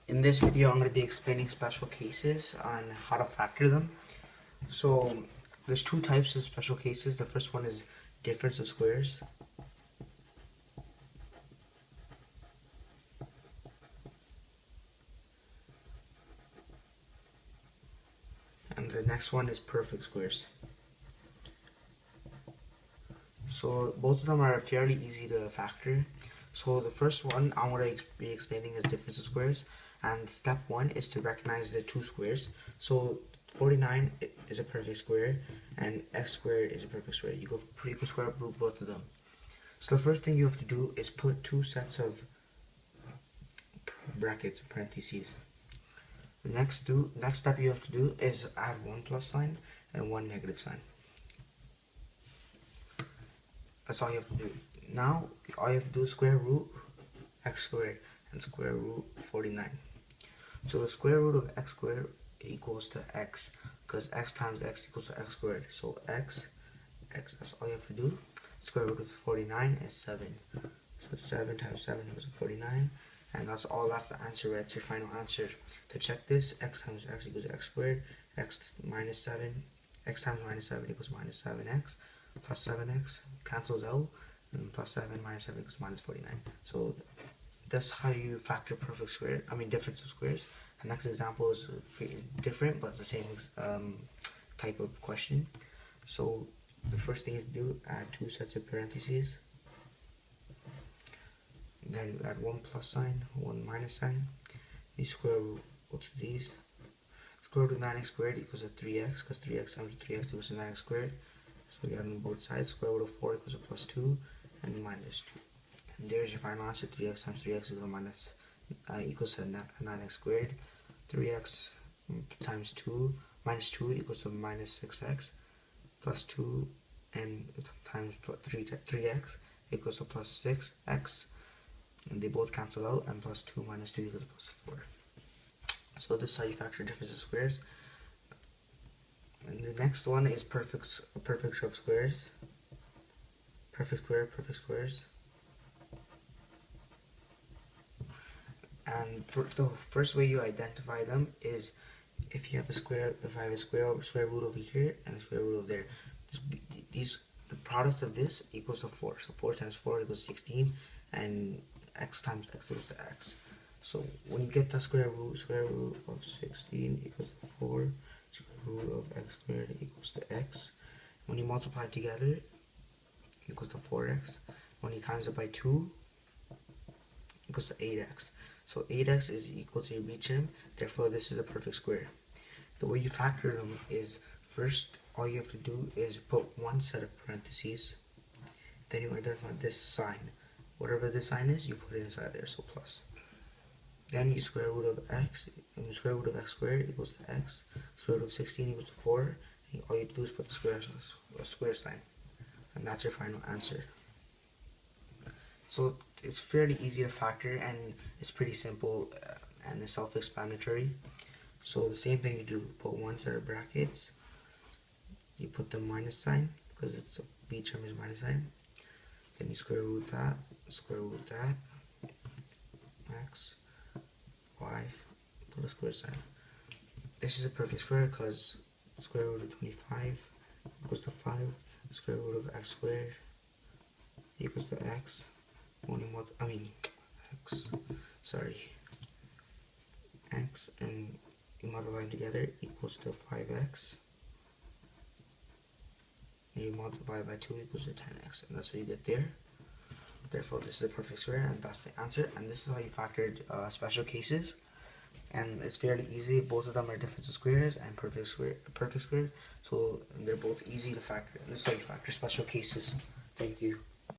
In this video, I'm going to be explaining special cases on how to factor them. So there's two types of special cases. The first one is difference of squares. And the next one is perfect squares. So both of them are fairly easy to factor. So the first one I'm going to be explaining is difference of squares. And step one is to recognize the two squares. So 49 is a perfect square and x squared is a perfect square. You can square root both of them. So the first thing you have to do is put two sets of brackets, parentheses. The next step you have to do is add one plus sign and one negative sign. That's all you have to do. Now all you have to do is square root x squared and square root 49. So the square root of x squared equals to x, because x times x equals to x squared. So x, that's all you have to do. Square root of 49 is 7. So 7 times 7 equals to 49. And that's the answer, right? That's your final answer. To check this, x times x equals x squared, x minus 7, x times minus 7 equals minus 7x, plus 7x cancels out, and plus 7 minus 7 equals minus 49. So that's how you factor difference of squares. The next example is different, but the same type of question. So the first thing you have to do, add two sets of parentheses. Then you add one plus sign, one minus sign. You square root both of these. Square root of 9x squared equals to 3x, because 3x times 3x equals to 9x squared. So you add on both sides. Square root of 4 equals to plus 2 and minus 2. And there's your final answer. 3x times 3x equals to 9x squared. 3x times 2 minus 2 equals to minus 6x, plus 2 and times 3x equals to plus 6x, and they both cancel out, and plus 2 minus 2 equals to plus 4. So this is how you factor difference of squares. And the next one is perfect of squares. Perfect squares. And for the first way you identify them is if I have a square root over here and a square root over there. The product of this equals to 4. So 4 times 4 equals 16, and x times x equals to x. So when you get the square root of 16 equals to 4, square root of x squared equals to x. When you multiply together, it equals to 4x. When you times it by 2, it equals to 8x. So 8x is equal to your BHM, therefore this is a perfect square. The way you factor them is, first all you have to do is put one set of parentheses, then you identify this sign. Whatever this sign is, you put it inside there, so plus. Then you square root of x, and square root of x squared equals to x. Square root of 16 equals to 4, and all you do is put the square sign. And that's your final answer. So it's fairly easy to factor, and it's pretty simple and it's self-explanatory. So the same thing you do, put one set of brackets, you put the minus sign, because it's a BHM is minus sign. Then you square root that, x, 5, put a square sign. This is a perfect square because square root of 25 equals to 5. Square root of x squared equals to x. X and you multiply them together equals to 5x. And you multiply by 2 equals to 10x, and that's what you get there. Therefore, this is a perfect square, and that's the answer. And this is how you factored special cases. And it's fairly easy. Both of them are difference of squares and perfect squares. So they're both easy to factor. And this is how you factor special cases. Thank you.